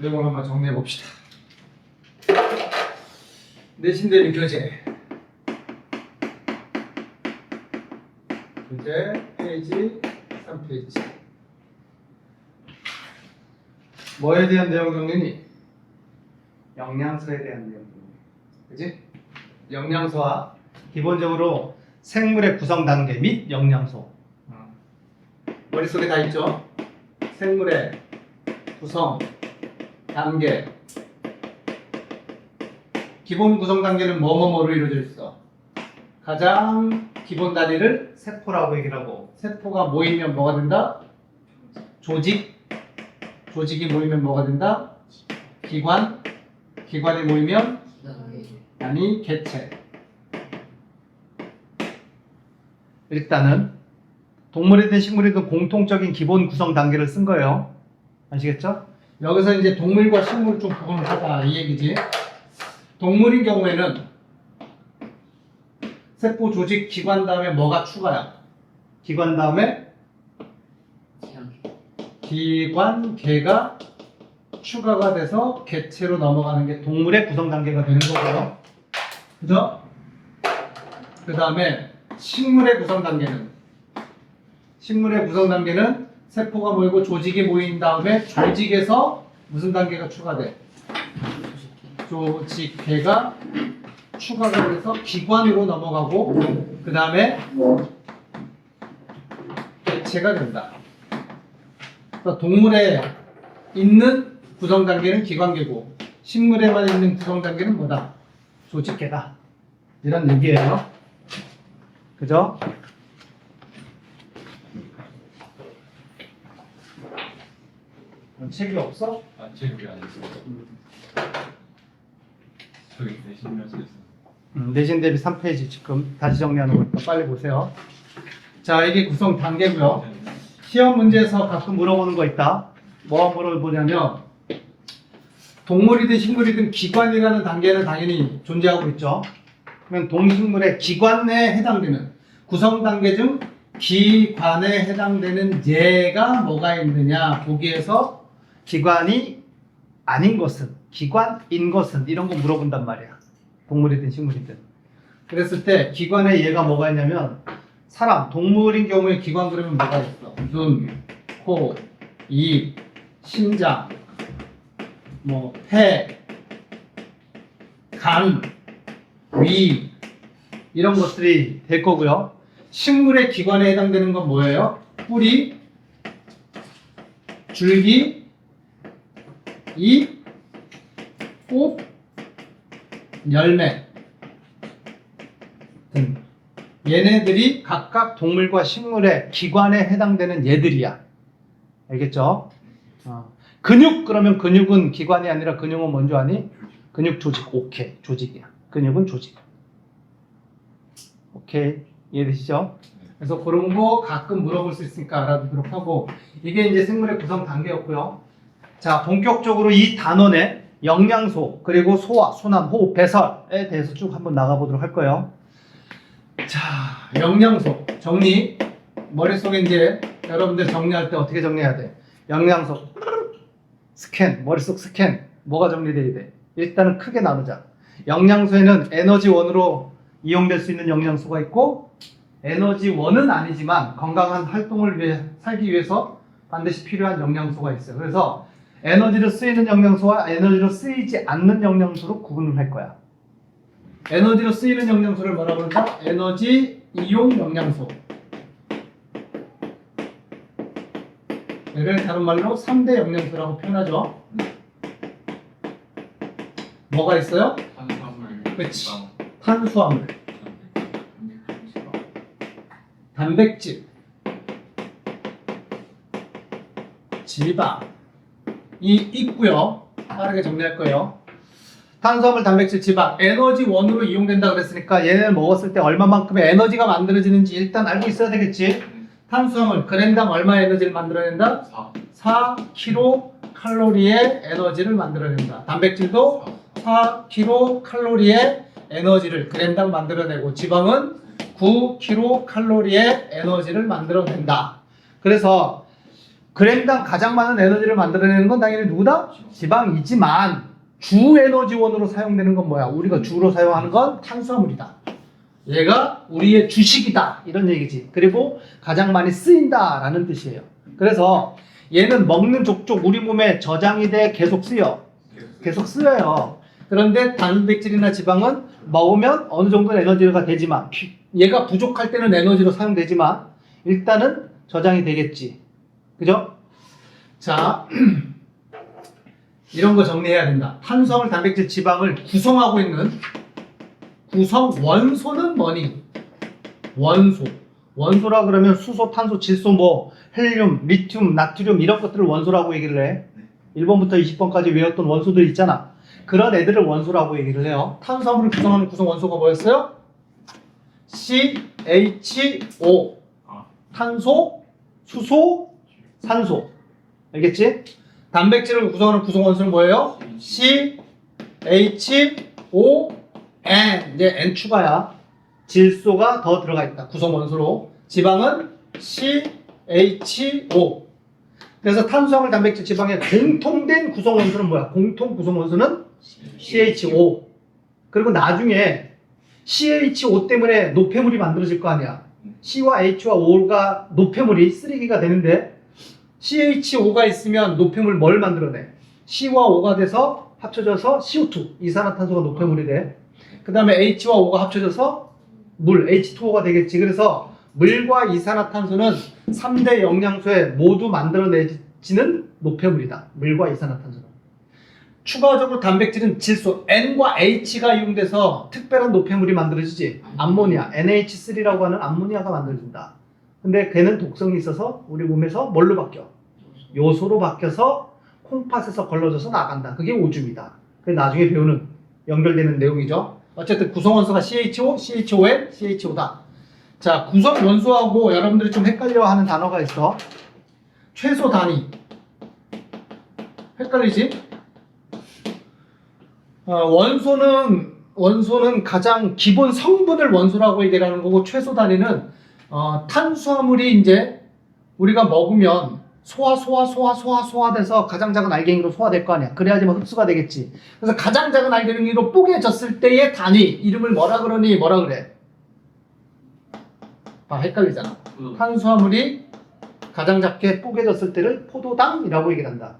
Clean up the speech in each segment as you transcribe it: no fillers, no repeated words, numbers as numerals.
내용을 한번 정리해 봅시다. 내신 대비 교재 페이지 3페이지. 뭐에 대한 내용 정리니? 영양소에 대한 내용 정리. 그지? 영양소와 기본적으로 생물의 구성 단계 및 영양소. 머릿속에 다 있죠? 생물의 구성 단계. 기본 구성 단계는 뭐뭐뭐로 이루어져 있어. 가장 기본 단위를 세포라고 얘기를 하고, 세포가 모이면 뭐가 된다? 조직. 조직이 모이면 뭐가 된다? 기관. 기관이 모이면 단위 개체. 일단은 동물이든 식물이든 공통적인 기본 구성 단계를 쓴 거예요. 아시겠죠? 여기서 이제 동물과 식물 좀 구분을 하자 이 얘기지. 동물인 경우에는 세포, 조직, 기관 다음에 뭐가 추가야? 기관 다음에 기관, 개가 추가가 돼서 개체로 넘어가는 게 동물의 구성 단계가 되는 거고요. 그죠? 그 다음에 식물의 구성 단계는 세포가 모이고 조직이 모인 다음에 조직에서 무슨 단계가 추가돼? 조직계가 추가가 돼서 기관으로 넘어가고 그 다음에 개체가 된다. 그러니까 동물에 있는 구성 단계는 기관계고 식물에만 있는 구성 단계는 뭐다? 조직계다. 이런 얘기예요. 그죠? 책이 없어? 아, 책이 안 있어. 저기 내신면서 있어. 내신 대비 3페이지 지금 다시 정리하는 거니까 빨리 보세요. 자, 이게 구성 단계고요. 시험 문제에서 가끔 물어보는 거 있다. 뭐 물어보냐면 동물이든 식물이든 기관이라는 단계는 당연히 존재하고 있죠. 그러면 동식물의 기관에 해당되는 구성 단계 중 기관에 해당되는 예가 뭐가 있느냐 보기에서 기관이 아닌 것은, 기관인 것은 이런 거 물어본단 말이야. 동물이든 식물이든. 그랬을 때 기관의 예가 뭐가 있냐면 사람, 동물인 경우에 기관 그러면 뭐가 있어? 눈, 코, 입, 심장, 뭐 폐, 간, 위 이런 것들이 될 거고요. 식물의 기관에 해당되는 건 뭐예요? 뿌리, 줄기, 잎, 꽃, 열매 등. 얘네들이 각각 동물과 식물의 기관에 해당되는 얘들이야. 알겠죠? 근육 그러면 근육은 기관이 아니라 근육은 뭔지 아니? 근육 조직. 오케이. 조직이야. 근육은 조직. 오케이. 이해되시죠? 그래서 그런 거 가끔 물어볼 수 있으니까 알아두도록 하고, 이게 이제 생물의 구성 단계였고요. 자, 본격적으로 이 단원의 영양소, 그리고 소화, 순환, 호흡, 배설에 대해서 쭉 한번 나가보도록 할 거예요. 자, 영양소 정리. 머릿속에 이제 여러분들 정리할 때 어떻게 정리해야 돼? 영양소 스캔, 머릿속 스캔. 뭐가 정리돼야 돼? 일단은 크게 나누자. 영양소에는 에너지1으로 이용될 수 있는 영양소가 있고, 에너지1은 아니지만 건강한 활동을 위해 살기 위해서 반드시 필요한 영양소가 있어요. 그래서 에너지로 쓰이는 영양소와 에너지로 쓰이지 않는 영양소로 구분을 할 거야. 에너지로 쓰이는 영양소를 뭐라고 그런다? 에너지 이용 영양소. 얘를 다른 말로 3대 영양소라고 표현하죠. 뭐가 있어요? 탄수화물, 그치. 지방, 탄수화물, 단백질, 지방이 있고요. 빠르게 정리할 거예요. 탄수화물, 단백질, 지방, 에너지1으로 이용된다 그랬으니까 얘네를 먹었을 때 얼마만큼의 에너지가 만들어지는지 일단 알고 있어야 되겠지. 탄수화물 그램당 얼마의 에너지를 만들어낸다? 4kcal의 에너지를 만들어낸다. 단백질도 4kcal의 에너지를 그램당 만들어내고, 지방은 9kcal의 에너지를 만들어낸다. 그래서 g당 가장 많은 에너지를 만들어내는 건 당연히 누구다? 지방이지만 주 에너지원으로 사용되는 건 뭐야? 우리가 주로 사용하는 건 탄수화물이다. 얘가 우리의 주식이다 이런 얘기지. 그리고 가장 많이 쓰인다라는 뜻이에요. 그래서 얘는 먹는 족족 우리 몸에 저장이 돼 계속 쓰여. 계속 쓰여요. 그런데 단백질이나 지방은 먹으면 어느 정도 에너지가 되지만 얘가 부족할 때는 에너지로 사용되지만 일단은 저장이 되겠지. 그죠? 자, 이런 거 정리해야 된다. 탄수화물, 단백질, 지방을 구성하고 있는 구성 원소는 뭐니? 원소. 원소라 그러면 수소, 탄소, 질소, 뭐 헬륨, 리튬, 나트륨 이런 것들을 원소라고 얘기를 해. 1번부터 20번까지 외웠던 원소들 있잖아. 그런 애들을 원소라고 얘기를 해요. 탄수화물을 구성하는 구성 원소가 뭐였어요? CHO. 탄소, 수소, 산소. 알겠지? 단백질을 구성하는 구성 원소는 뭐예요? CHON. 이제 N 추가야. 질소가 더 들어가 있다. 구성 원소로. 지방은 CHO. 그래서 탄수화물, 단백질, 지방의 공통된 구성 원소는 뭐야? 공통 구성 원소는 CHO. 그리고 나중에 CHO 때문에 노폐물이 만들어질 거 아니야. C와 H와 O가 노폐물이 쓰레기가 되는데 CHO가 있으면 노폐물 뭘 만들어내? C와 O가 돼서 합쳐져서 CO2, 이산화탄소가 노폐물이 돼. 그 다음에 H와 O가 합쳐져서 물, H2O가 되겠지. 그래서 물과 이산화탄소는 3대 영양소에 모두 만들어내지는 노폐물이다. 물과 이산화탄소는. 추가적으로 단백질은 질소 N과 H가 이용돼서 특별한 노폐물이 만들어지지. 암모니아, NH3라고 하는 암모니아가 만들어진다. 근데 걔는 독성이 있어서 우리 몸에서 뭘로 바뀌어? 요소로 바뀌어서 콩팥에서 걸러져서 나간다. 그게 오줌이다. 그게 나중에 배우는 연결되는 내용이죠. 어쨌든 구성원소가 CHO, CHON, CHO다. 자, 구성원소하고 여러분들이 좀 헷갈려하는 단어가 있어. 최소 단위. 헷갈리지? 원소는 가장 기본 성분을 원소라고 얘기를 하는 거고, 최소 단위는 탄수화물이 이제 우리가 먹으면 소화돼서 가장 작은 알갱이로 소화될 거 아니야. 그래야지만 흡수가 되겠지. 그래서 가장 작은 알갱이로 뽀개졌을 때의 단위, 이름을 뭐라 그러니? 뭐라 그래? 헷갈리잖아. 탄수화물이 가장 작게 뽀개졌을 때를 포도당이라고 얘기를 한다.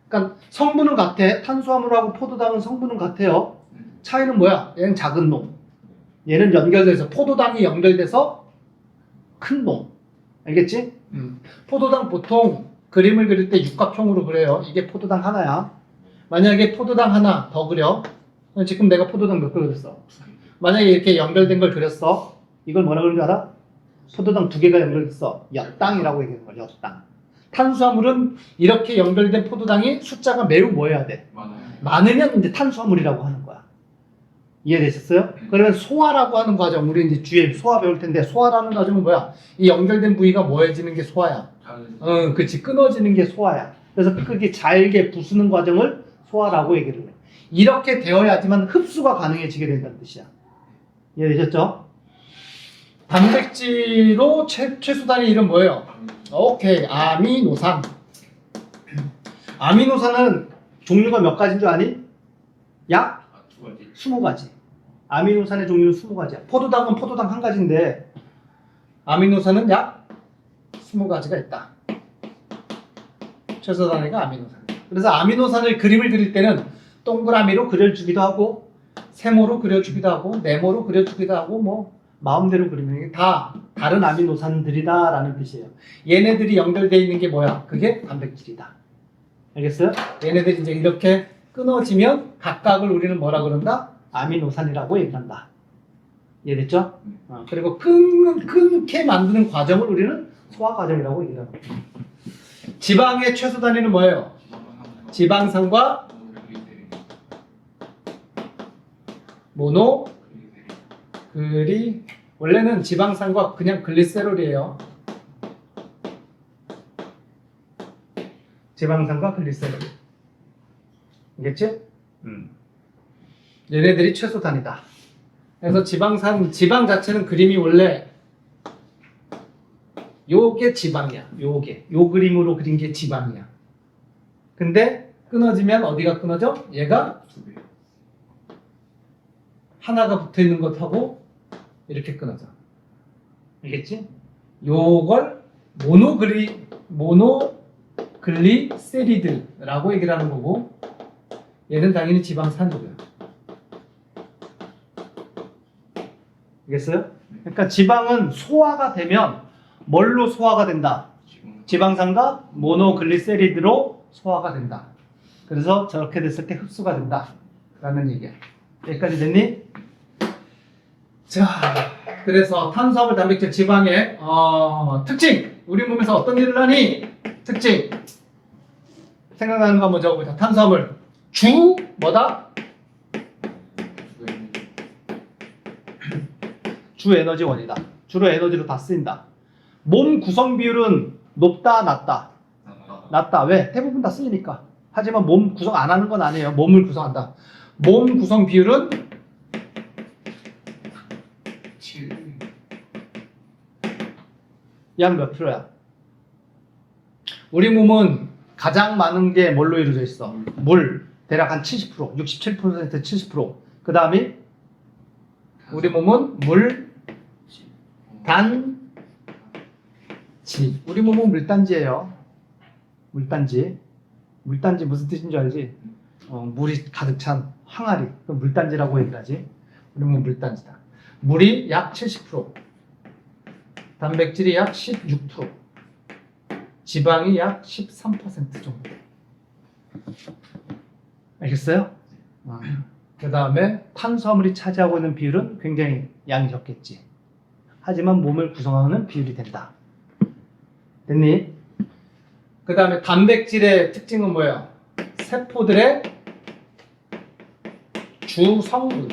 그러니까 성분은 같아. 탄수화물하고 포도당은 성분은 같아요. 차이는 뭐야? 얘는 작은 놈. 얘는 연결돼서 포도당이 연결돼서 큰 놈. 알겠지? 포도당 보통 그림을 그릴 때 육각형으로 그려요. 이게 포도당 하나야. 만약에 포도당 하나 더 그려. 지금 내가 포도당 몇 개 그렸어? 만약에 이렇게 연결된 걸 그렸어. 이걸 뭐라 그러는 줄 알아? 포도당 2개가 연결됐어. 엿당이라고 얘기하는 거야. 엿당. 탄수화물은 이렇게 연결된 포도당이 숫자가 매우 뭐여야 돼? 많으면 이제 탄수화물이라고 하는 거야. 이해되셨어요? 그러면 소화라고 하는 과정, 우리 이제 뒤에 소화 배울 텐데, 소화라는 과정은 뭐야? 이 연결된 부위가 뭐해지는 게 소화야. 그치. 끊어지는 게 소화야. 그래서 그게 잘게 부수는 과정을 소화라고 얘기를 해. 이렇게 되어야지만 흡수가 가능해지게 된다는 뜻이야. 이해되셨죠? 단백질로 최소 단위 이름 뭐예요? 오케이. 아미노산. 아미노산은 종류가 몇 가지인 줄 아니? 약 20가지. 아미노산의 종류는 20가지야. 포도당은 포도당 한 가지인데 아미노산은 약 20가지가 있다. 최소 단위가 아미노산. 그래서 아미노산을 그림을 그릴 때는 동그라미로 그려주기도 하고 세모로 그려주기도 하고 네모로 그려주기도 하고 뭐 마음대로 그리면 다 다른 아미노산들이다 라는 뜻이에요. 얘네들이 연결되어 있는 게 뭐야? 그게 단백질이다. 알겠어요? 얘네들이 이제 이렇게 끊어지면 각각을 우리는 뭐라 그런다? 아미노산이라고 얘기한다. 이해됐죠? 그리고 끊게 만드는 과정을 우리는 소화 과정이라고 얘기합니다. 지방의 최소 단위는 뭐예요? 지방산과 원래는 지방산과 그냥 글리세롤이에요. 지방산과 글리세롤. 알겠지? 얘네들이 최소 단위다. 그래서 지방 자체는 그림이 원래 요게 지방이야. 요 그림으로 그린 게 지방이야. 근데 끊어지면 어디가 끊어져? 얘가 두 배. 하나가 붙어 있는 것하고 이렇게 끊어져. 알겠지? 요걸 모노글리세리드라고 얘기를 하는 거고, 얘는 당연히 지방산이고요. 알겠어요? 그러니까 지방은 소화가 되면 뭘로 소화가 된다? 지금 지방산과 모노글리세리드로 소화가 된다. 그래서 저렇게 됐을 때 흡수가 된다 라는 얘기야. 여기까지 됐니? 자, 그래서 탄수화물, 단백질, 지방의 특징! 우리 몸에서 어떤 일을 하니? 특징! 생각나는 거 한번 적어보자. 탄수화물 뭐다? 주 에너지원이다. 주로 에너지로 다 쓰인다. 몸 구성 비율은 높다, 낮다? 낮다. 왜? 대부분 다 쓰이니까. 하지만 몸 구성 안 하는 건 아니에요. 몸을 구성한다. 몸 구성 비율은 7. 약 몇 프로야? 우리 몸은 가장 많은 게 뭘로 이루어져 있어? 물. 대략 한 70%, 67%, 70%. 그 다음이 우리 몸은 물, 단, 지. 우리 몸은 물단지예요. 물단지. 물단지 무슨 뜻인 줄 알지? 물이 가득 찬 항아리. 그 물단지라고 얘기하지. 우리 몸은 물단지다. 물이 약 70%, 단백질이 약 16%, 지방이 약 13% 정도. 알겠어요? 그 다음에 탄수화물이 차지하고 있는 비율은 굉장히 양이 적겠지. 하지만 몸을 구성하는 비율이 된다. 됐니? 그 다음에 단백질의 특징은 뭐예요? 세포들의 주성분.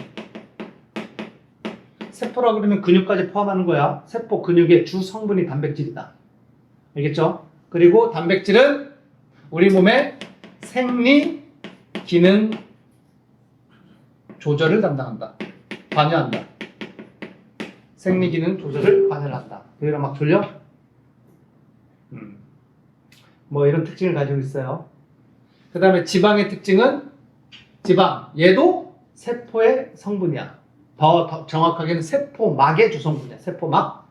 세포라고 그러면 근육까지 포함하는 거야. 세포 근육의 주성분이 단백질이다. 알겠죠? 그리고 단백질은 우리 몸의 생리 기능 조절을 담당한다. 관여한다. 생리 기능 조절을 관여한다. 여기랑 막 졸려? 뭐 이런 특징을 가지고 있어요. 그 다음에 지방의 특징은 지방. 얘도 세포의 성분이야. 더 정확하게는 세포막의 주성분이야. 세포막.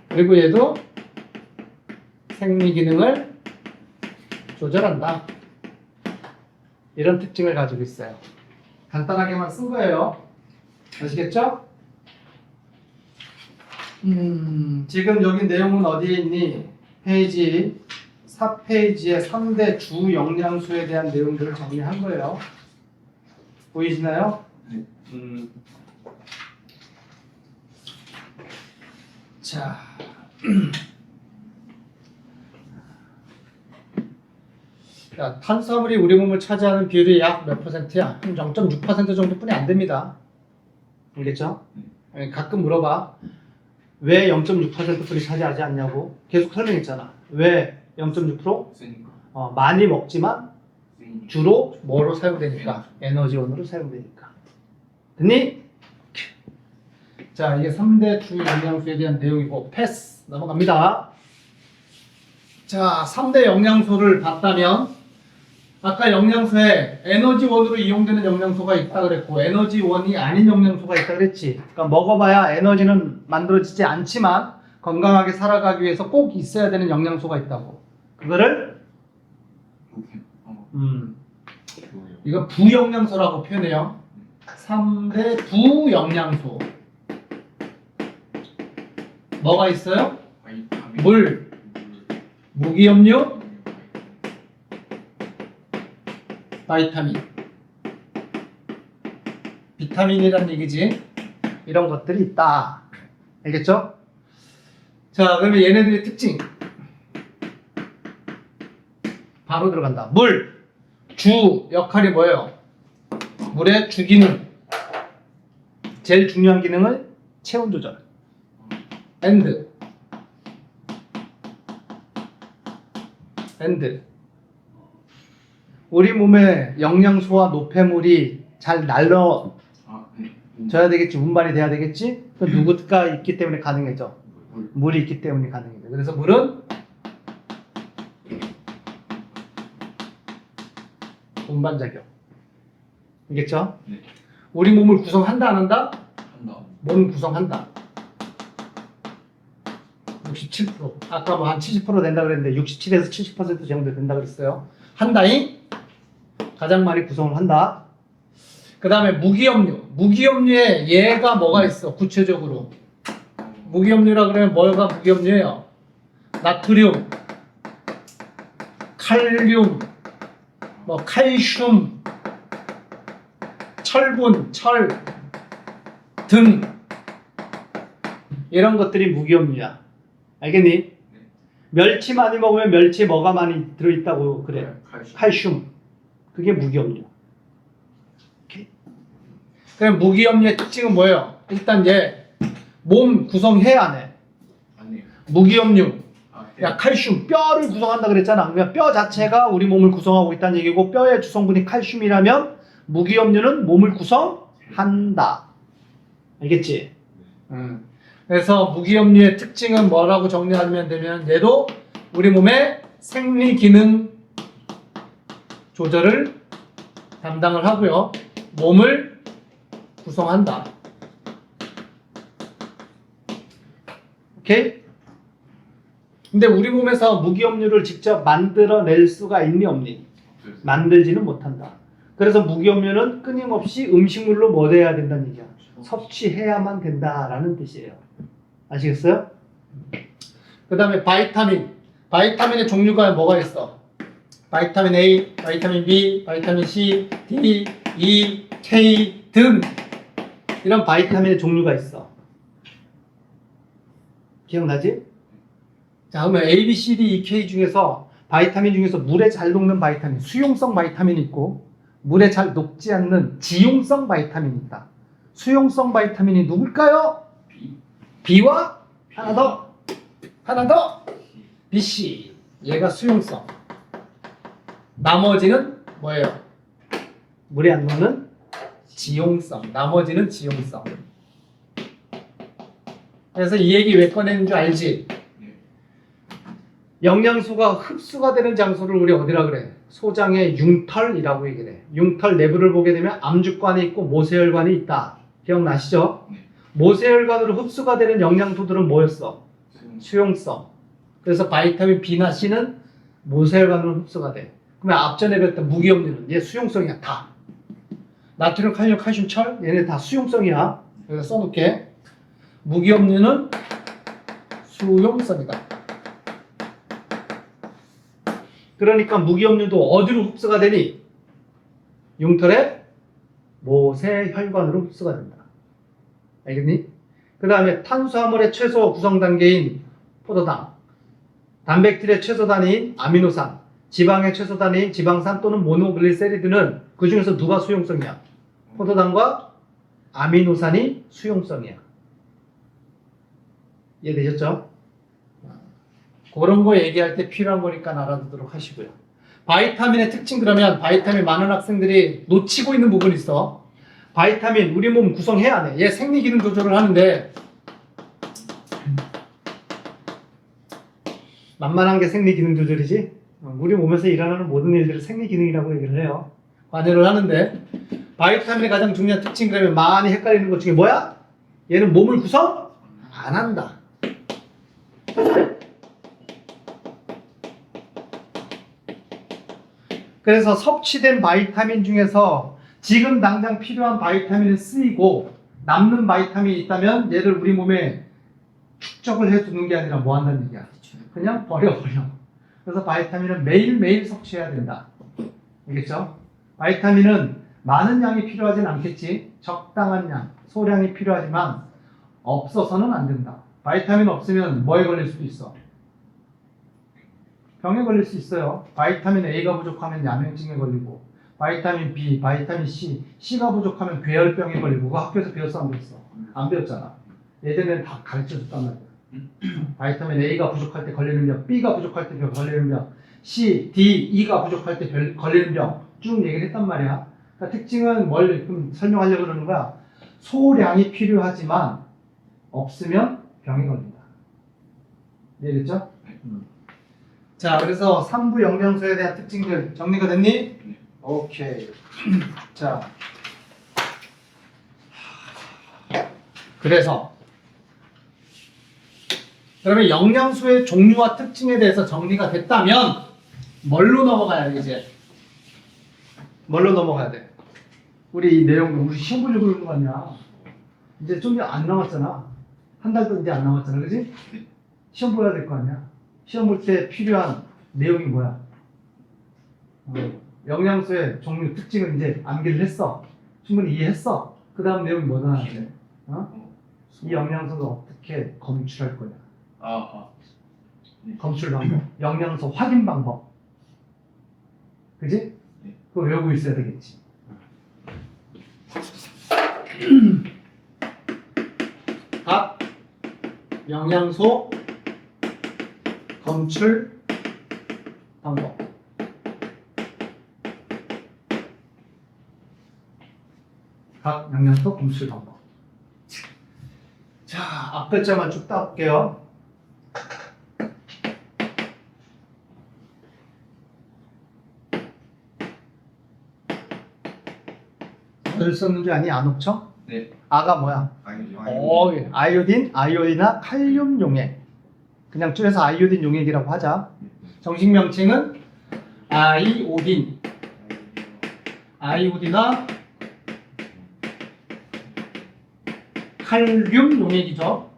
그리고 얘도 생리 기능을 조절한다. 이런 특징을 가지고 있어요. 간단하게만 쓴 거예요. 아시겠죠? 지금 여기 내용은 어디에 있니? 페이지 4페이지에 3대 주 영양소에 대한 내용들을 정리한 거예요. 보이시나요? 네. 자, 야, 탄수화물이 우리 몸을 차지하는 비율이 약 몇 %야? 0.6% 정도뿐이 안 됩니다. 알겠죠? 가끔 물어봐. 왜 0.6%뿐이 차지하지 않냐고. 계속 설명했잖아. 왜 0.6%? 세니까. 많이 먹지만 세니까. 주로 뭐로 사용되니까? 에너지원으로 사용되니까. 됐니? 자, 이게 3대 주 영양소에 대한 내용이고 패스 넘어갑니다. 자, 3대 영양소를 봤다면 아까 영양소에 에너지원으로 이용되는 영양소가 있다 그랬고 에너지원이 아닌 영양소가 있다 그랬지. 그러니까 먹어봐야 에너지는 만들어지지 않지만 건강하게 살아가기 위해서 꼭 있어야 되는 영양소가 있다고. 그거를 이거 부영양소라고 표현해요. 3대 부영양소. 뭐가 있어요? 물, 무기염료, 바이타민. 비타민이란 얘기지. 이런 것들이 있다. 알겠죠? 자, 그러면 얘네들의 특징. 바로 들어간다. 물. 주 역할이 뭐예요? 물의 주기능. 제일 중요한 기능은 체온 조절. 엔드. 우리 몸에 영양소와 노폐물이 잘 날려 져야 되겠지. 운반이 돼야 되겠지. 그 누구가 있기 때문에 가능해져. 물. 물이 있기 때문에 가능해져. 그래서 물은 운반 작용. 알겠죠? 네. 우리 몸을 구성한다 안 한다? 한다. 몸 구성한다. 67%. 아까 뭐 한 70% 된다 그랬는데 67에서 70% 정도 된다 그랬어요. 한다잉? 가장 많이 구성을 한다. 그 다음에 무기염류. 무기염류에 얘가 뭐가 있어? 구체적으로. 무기염류라 그러면 뭐가 무기염류예요? 나트륨, 칼륨, 뭐 칼슘, 철분, 철 등 이런 것들이 무기염류야. 알겠니? 멸치 많이 먹으면 멸치에 뭐가 많이 들어있다고 그래? 칼슘. 그게 무기염류. 오케이? 그럼 무기염류의 특징은 뭐예요? 일단 얘 몸 구성해 안 해? 아니에요. 무기염류. 아, 야, 칼슘, 뼈를 구성한다 그랬잖아. 그러니까 뼈 자체가 우리 몸을 구성하고 있다는 얘기고 뼈의 주성분이 칼슘이라면 무기염류는 몸을 구성한다. 알겠지? 그래서 무기염류의 특징은 뭐라고 정리하면 되면 얘도 우리 몸의 생리 기능 조절을 담당을 하고요. 몸을 구성한다. 오케이? 근데 우리 몸에서 무기염류를 직접 만들어낼 수가 있니 없니? 만들지는 못한다. 그래서 무기염류는 끊임없이 음식물로 뭐 돼야 된다는 얘기야. 섭취해야만 된다라는 뜻이에요. 아시겠어요? 그 다음에 바이타민. 바이타민의 종류가 뭐가 있어? 바이타민 A, 바이타민 B, 바이타민 C, D, E, K 등 이런 바이타민의 종류가 있어. 기억나지? 자, 그러면 A, B, C, D, E, K 중에서 바이타민 중에서 물에 잘 녹는 바이타민, 수용성 바이타민이 있고 물에 잘 녹지 않는 지용성 바이타민이 있다. 수용성 바이타민이 누굴까요? B. B와 하나 더 B, C. 얘가 수용성. 나머지는 뭐예요? 물에 안 녹는 지용성. 나머지는 지용성. 그래서 이 얘기 왜 꺼내는 줄 알지? 네. 영양소가 흡수가 되는 장소를 우리 어디라 그래? 소장의 융털이라고 얘기를 해. 융털 내부를 보게 되면 암주관이 있고 모세혈관이 있다. 기억나시죠? 네. 모세혈관으로 흡수가 되는 영양소들은 뭐였어? 수용. 수용성. 그래서 바이타민 B나 C는 모세혈관으로 흡수가 돼. 그러면 앞전에 배웠던 무기염류는 얘 수용성이야. 다. 나트륨, 칼륨, 칼슘, 철 얘네 다 수용성이야. 여기다 써놓게. 무기염류는 수용성이다. 그러니까 무기염류도 어디로 흡수가 되니? 융털의 모세혈관으로 흡수가 된다. 알겠니? 그 다음에 탄수화물의 최소 구성 단계인 포도당, 단백질의 최소 단위인 아미노산, 지방의 최소 단위인 지방산 또는 모노글리세리드는 그 중에서 누가 수용성이야? 포도당과 아미노산이 수용성이야. 이해되셨죠? 그런 거 얘기할 때 필요한 거니까 알아두도록 하시고요. 바이타민의 특징 그러면 바이타민 많은 학생들이 놓치고 있는 부분이 있어. 바이타민 우리 몸 구성해야 돼. 얘 생리기능 조절을 하는데 만만한 게 생리기능 조절이지. 우리 몸에서 일어나는 모든 일들을 생리기능이라고 얘기를 해요. 관여를 하는데 바이타민의 가장 중요한 특징 그러면 많이 헷갈리는 것 중에 뭐야? 얘는 몸을 구성 안 한다. 그래서 섭취된 바이타민 중에서 지금 당장 필요한 바이타민이 쓰이고 남는 바이타민이 있다면 얘를 우리 몸에 축적을 해두는 게 아니라 뭐 한다는 얘기야? 그냥 버려버려. 그래서 바이타민은 매일매일 섭취해야 된다. 알겠죠? 바이타민은 많은 양이 필요하진 않겠지. 적당한 양, 소량이 필요하지만 없어서는 안 된다. 바이타민 없으면 뭐에 걸릴 수도 있어? 병에 걸릴 수 있어요. 바이타민 A가 부족하면 야맹증에 걸리고 바이타민 B, 바이타민 C, C가 부족하면 괴혈병에 걸리고 그거 학교에서 배웠어 안 배웠어? 안 배웠잖아. 예전에는 다 가르쳐줬단 말이야. 바이타민 A가 부족할 때 걸리는 병, B가 부족할 때 걸리는 병, C, D, E가 부족할 때 걸리는 병 쭉 얘기를 했단 말이야. 그러니까 특징은 뭘 좀 설명하려고 그러는 거야. 소량이 필요하지만 없으면 병이 걸린다. 이해됐죠? 자, 그래서 3부 영양소에 대한 특징들 정리가 됐니? 네. 오케이. 자, 그래서 그러면 영양소의 종류와 특징에 대해서 정리가 됐다면 뭘로 넘어가야 돼 이제? 뭘로 넘어가야 돼? 우리 이 내용을 우리 시험 보려고 그러는 거 아니야? 이제 좀 안 남았잖아. 한 달도 이제 안 남았잖아, 그렇지? 시험 보야 될 거 아니야? 시험 볼 때 필요한 내용이 뭐야? 영양소의 종류, 특징을 이제 암기를 했어. 충분히 이해했어. 그 다음 내용이 뭐다? 이 영양소를 어떻게 검출할 거냐? 검출 방법, 영양소 확인 방법. 그지? 네. 그거 외우고 있어야 되겠지. 각 영양소 검출 방법. 각 영양소 검출 방법. 자, 앞 글자만 쭉 따올게요. 뭘 썼는지 아니? 안옥청? 네. 아가 뭐야? 예. 아이오딘, 아이오딘이나 칼륨 용액. 그냥 줄여서 아이오딘 용액이라고 하자. 정식 명칭은 아이오딘, 아이오딘이나 칼륨 용액이죠.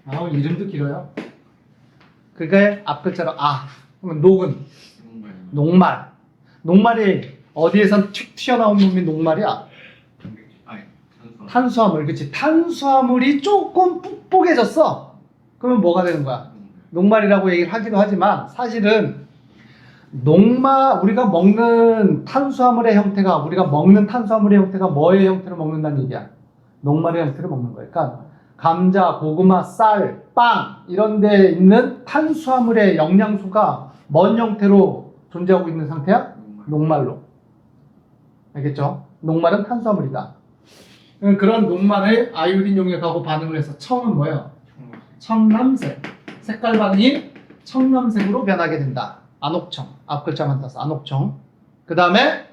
아우, 이름도 길어요. 그게 앞 글자로 아. 그러면 녹은 녹말. 녹말이 어디에선 튀 튀어나온 놈이 녹말이야? 탄수화물. 그치? 탄수화물이 조금 뻑뻑해졌어. 그러면 뭐가 되는 거야? 녹말이라고 얘기를 하기도 하지만 사실은 우리가 먹는 탄수화물의 형태가 뭐의 형태로 먹는다는 얘기야? 녹말의 형태로 먹는 거야. 그러니까 감자, 고구마, 쌀, 빵 이런 데 있는 탄수화물의 영양소가 뭔 형태로 존재하고 있는 상태야? 녹말로. 알겠죠? 녹말은 탄수화물이다. 그런 녹말을 아이오딘 용액하고 반응을 해서 청은 뭐예요? 청남색. 색깔 반응이 청남색으로 변하게 된다. 안옥청. 앞 글자만 따서 안옥청. 그 다음에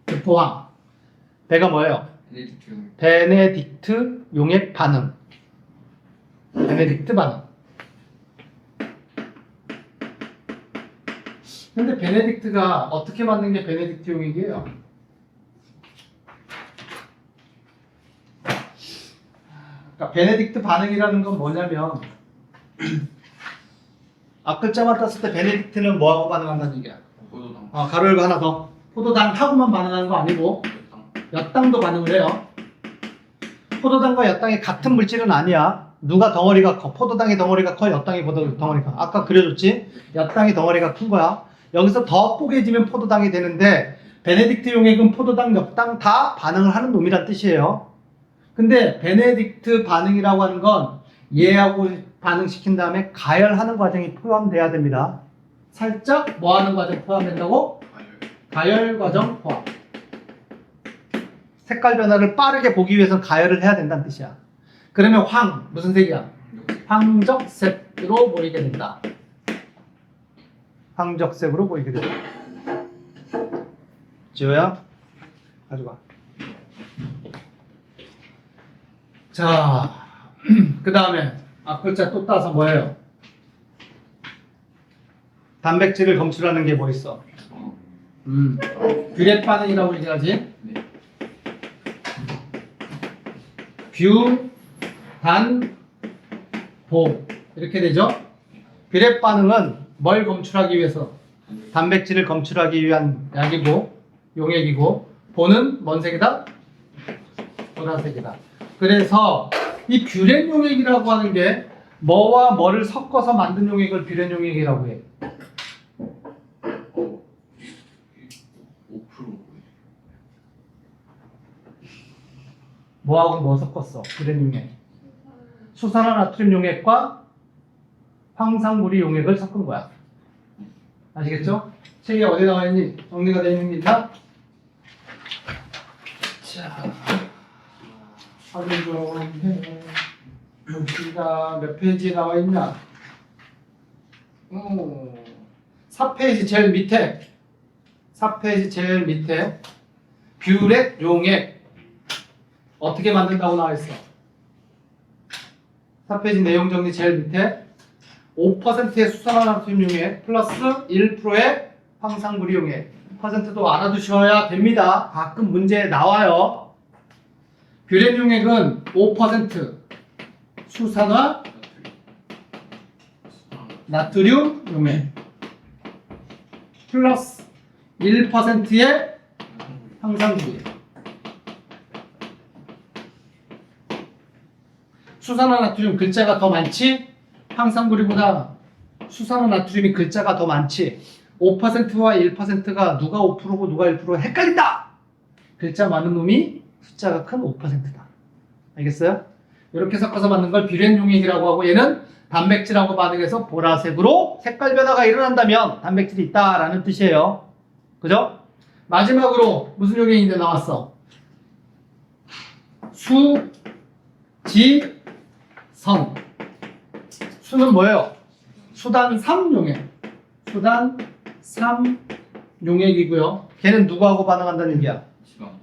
교포항. 배가 뭐예요? 베네딕트 용액 반응. 베네딕트 반응. 근데 베네딕트가 어떻게 만든 게 베네딕트 용액이에요? 그러니까 베네딕트 반응이라는 건 뭐냐면 앞 글자만 땄을 때 베네딕트는 뭐하고 반응한다는 얘기야? 가로 열고 하나 더. 포도당하고만 반응하는 거 아니고 엿당도 반응을 해요. 포도당과 엿당이 같은 물질은 아니야. 누가 덩어리가 커? 포도당의 덩어리가 커? 엿당의 덩어리가 커? 아까 그려줬지? 엿당의 덩어리가 큰 거야. 여기서 더 뽀개지면 포도당이 되는데 베네딕트 용액은 포도당, 엿당 다 반응을 하는 놈이란 뜻이에요. 근데 베네딕트 반응이라고 하는 건 얘하고 반응시킨 다음에 가열하는 과정이 포함돼야 됩니다. 살짝 뭐 하는 과정 포함된다고? 가열 과정 포함. 색깔 변화를 빠르게 보기 위해서는 가열을 해야 된다는 뜻이야. 그러면 무슨 색이야? 황적색으로 보이게 된다. 황적색으로 보이게 된다. 지호야, 가져가. 자, 그 다음에 앞 글자 또 따서 뭐예요? 단백질을 검출하는 게 뭐 있어? 뷰렛 반응이라고 얘기하지? 뷰, 단, 보 이렇게 되죠? 뷰렛 반응은 뭘 검출하기 위해서? 단백질을 검출하기 위한 약이고 용액이고 보는 뭔 색이다? 보라색이다. 그래서 이 뷰렛 용액이라고 하는 게 뭐와 뭐를 섞어서 만든 용액을 뷰렛 용액이라고 해. 5%. 뭐하고 뭐 섞었어? 뷰렛 용액. 수산화 나트륨 용액과 황산물이 용액을 섞은 거야. 아시겠죠? 책이 어디 나와 있니? 정리가 되어 있는 게 있나? 자, 확인 좀 해. 여기가 몇 페이지에 나와 있냐? 4페이지 제일 밑에. 4페이지 제일 밑에. 뷰렉 용액. 어떻게 만든다고 나와 있어? 4페이지 내용 정리 제일 밑에. 5%의 수산화나트륨 용액 플러스 1%의 황산물이 용액. 퍼센트도 알아두셔야 됩니다. 가끔 문제에 나와요. 뷰렉 용액은 5% 수산화 나트륨 용액 플러스 1%의 황산물이. 수산화나트륨 글자가 더 많지? 황산물이보다 수산화나트륨이 글자가 더 많지? 5%와 1%가 누가 5%고 누가 1%고 헷갈린다! 글자 많은 놈이 숫자가 큰 5%다. 알겠어요? 이렇게 섞어서 만든 걸 뷰렉 용액이라고 하고, 얘는 단백질하고 반응해서 보라색으로 색깔 변화가 일어난다면 단백질이 있다라는 뜻이에요. 그죠? 마지막으로 무슨 용액인데 나왔어? 수, 지, 선. 수는 뭐예요? 수단 3용액. 수단 3용액이고요. 걔는 누구하고 반응한다는 얘기야?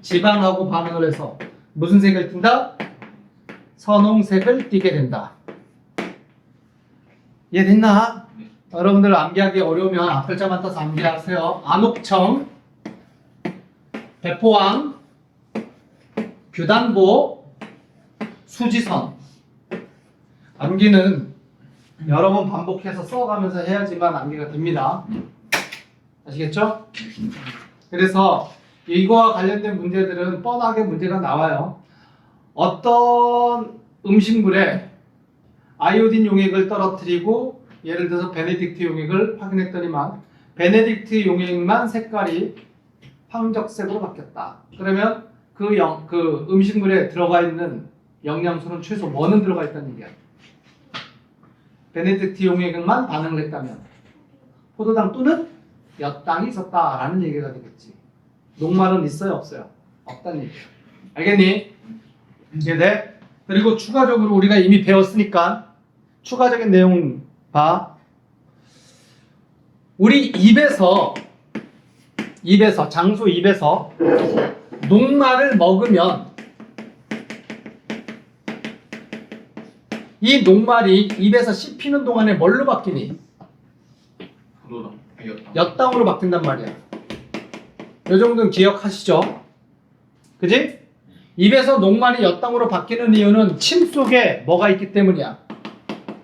지방하고 반응을 해서 무슨 색을 띈다? 선홍색을 띠게 된다. 이해됐나? 네. 여러분들 암기하기 어려우면 앞글자만 따서 암기하세요. 안옥청, 배포왕, 규단보, 수지선. 암기는 여러 번 반복해서 써가면서 해야지만 암기가 됩니다. 아시겠죠? 그래서 이거와 관련된 문제들은 뻔하게 문제가 나와요. 어떤 음식물에 아이오딘 용액을 떨어뜨리고 예를 들어서 베네딕트 용액을 확인했더니만 베네딕트 용액만 색깔이 황적색으로 바뀌었다. 그러면 그 음식물에 들어가 있는 영양소는 최소 뭐는 들어가 있다는 얘기야. 베네딕트 용액만 반응을 했다면 포도당 또는 엿당이 있었다라는 얘기가 되겠지. 녹말은 있어요, 없어요? 없다는 얘기야. 알겠니? 이해돼? 그리고 추가적으로 우리가 이미 배웠으니까 추가적인 내용 봐. 우리 입에서 장소 입에서 녹말을 먹으면 이 녹말이 입에서 씹히는 동안에 뭘로 바뀌니? 엿당으로 바뀐단 말이야. 이 정도는 기억하시죠? 그지? 입에서 녹말이 엿당으로 바뀌는 이유는 침 속에 뭐가 있기 때문이야.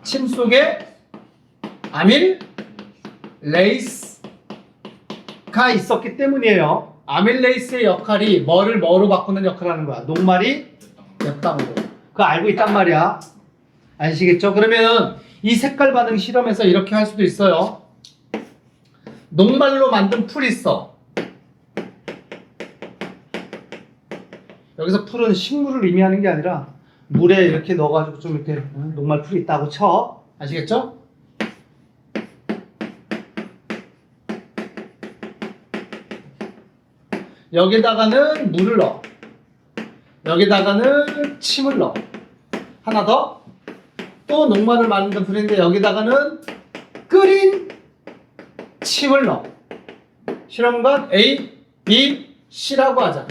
침 속에 아밀레이스가 있었기 때문이에요. 아밀레이스의 역할이 뭐로 바꾸는 역할을 하는 거야. 녹말이 엿당으로. 그거 알고 있단 말이야. 아시겠죠? 그러면 이 색깔 반응 실험에서 이렇게 할 수도 있어요. 녹말로 만든 풀이 있어. 여기서 풀은 식물을 의미하는 게 아니라 물에 이렇게 넣어가지고 좀 이렇게 녹말 풀이 있다고 쳐. 아시겠죠? 여기다가는 물을 넣어. 여기다가는 침을 넣어. 하나 더. 또 녹말을 만든 풀인데 여기다가는 끓인 침을 넣어. 실험관 A, B, C라고 하자.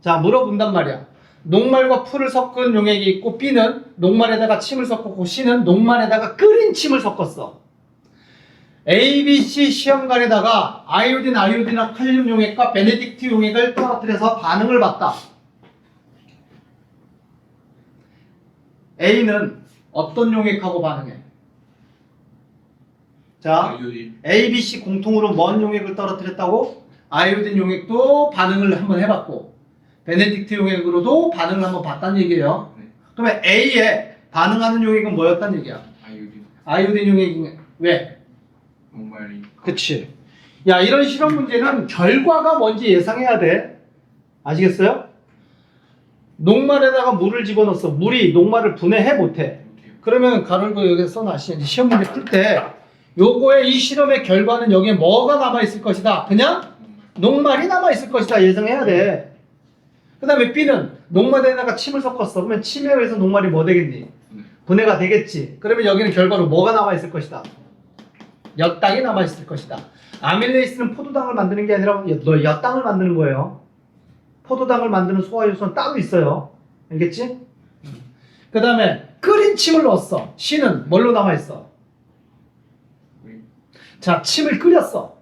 자, 물어본단 말이야. 녹말과 풀을 섞은 용액이 있고 B는 녹말에다가 침을 섞었고 C는 녹말에다가 끓인 침을 섞었어. A, B, C 시험관에다가 아이오딘이나 칼륨 용액과 베네딕트 용액을 떨어뜨려서 반응을 봤다. A는 어떤 용액하고 반응해? 자, A, B, C 공통으로 뭔 용액을 떨어뜨렸다고? 아이오딘 용액도 반응을 한번 해봤고 베네딕트 용액으로도 반응을 한번 봤다는 얘기예요. 네. 그러면 A에 반응하는 용액은 뭐였다는 얘기야? 아이오딘 용액이 왜? 녹말이. 그치. 야, 이런 실험 문제는 결과가 뭔지 예상해야 돼. 아시겠어요? 녹말에다가 물을 집어넣었어. 물이 녹말을 분해해 못해? 그러면 가로고 여기서 써놔. 이제 시험 문제 풀 때 요거의 이 실험의 결과는 여기에 뭐가 남아있을 것이다. 그냥 녹말이 남아있을 것이다. 예상해야 돼. 그 다음에 B는 녹말에다가 침을 섞었어. 그러면 침에 의해서 녹말이 뭐 되겠니? 분해가 되겠지. 그러면 여기는 결과로 뭐가 남아있을 것이다. 엿당이 남아있을 것이다. 아밀레이스는 포도당을 만드는 게 아니라 엿당을 만드는 거예요. 포도당을 만드는 소화 요소는 따로 있어요. 알겠지? 그 다음에 끓인 침을 넣었어. C는 뭘로 남아있어? 자, 침을 끓였어.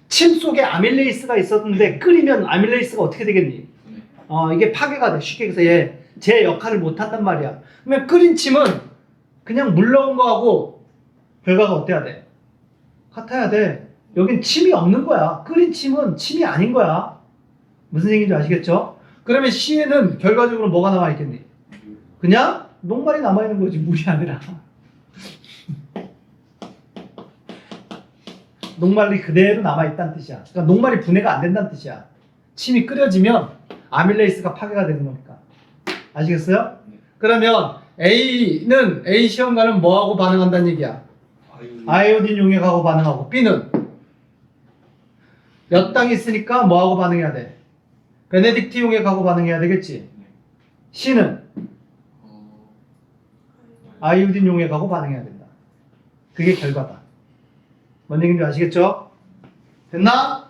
침 속에 아밀레이스가 있었는데 끓이면 아밀레이스가 어떻게 되겠니? 이게 파괴가 돼. 쉽게 얘기해서 제 역할을 못한단 말이야. 그러면 끓인 침은 그냥 물 넣은 거하고 결과가 어때야 돼? 같아야 돼. 여긴 침이 없는 거야. 끓인 침은 침이 아닌 거야. 무슨 얘기인지 아시겠죠? 그러면 C에는 결과적으로 뭐가 남아있겠니? 그냥 녹말이 남아있는 거지, 물이 아니라. 녹말이 그대로 남아있다는 뜻이야. 그러니까 녹말이 분해가 안 된다는 뜻이야. 침이 끓여지면 아밀레이스가 파괴가 되는 거니까. 아시겠어요? 그러면 A는 A 시험관은 뭐하고 반응한다는 얘기야? 아이오딘 용액하고 반응하고, B는 엿당이 있으니까 뭐하고 반응해야 돼? 베네딕트 용액하고 반응해야 되겠지? C는 아이오딘 용액하고 반응해야 된다. 그게 결과다. 뭔 얘기인지 아시겠죠? 됐나?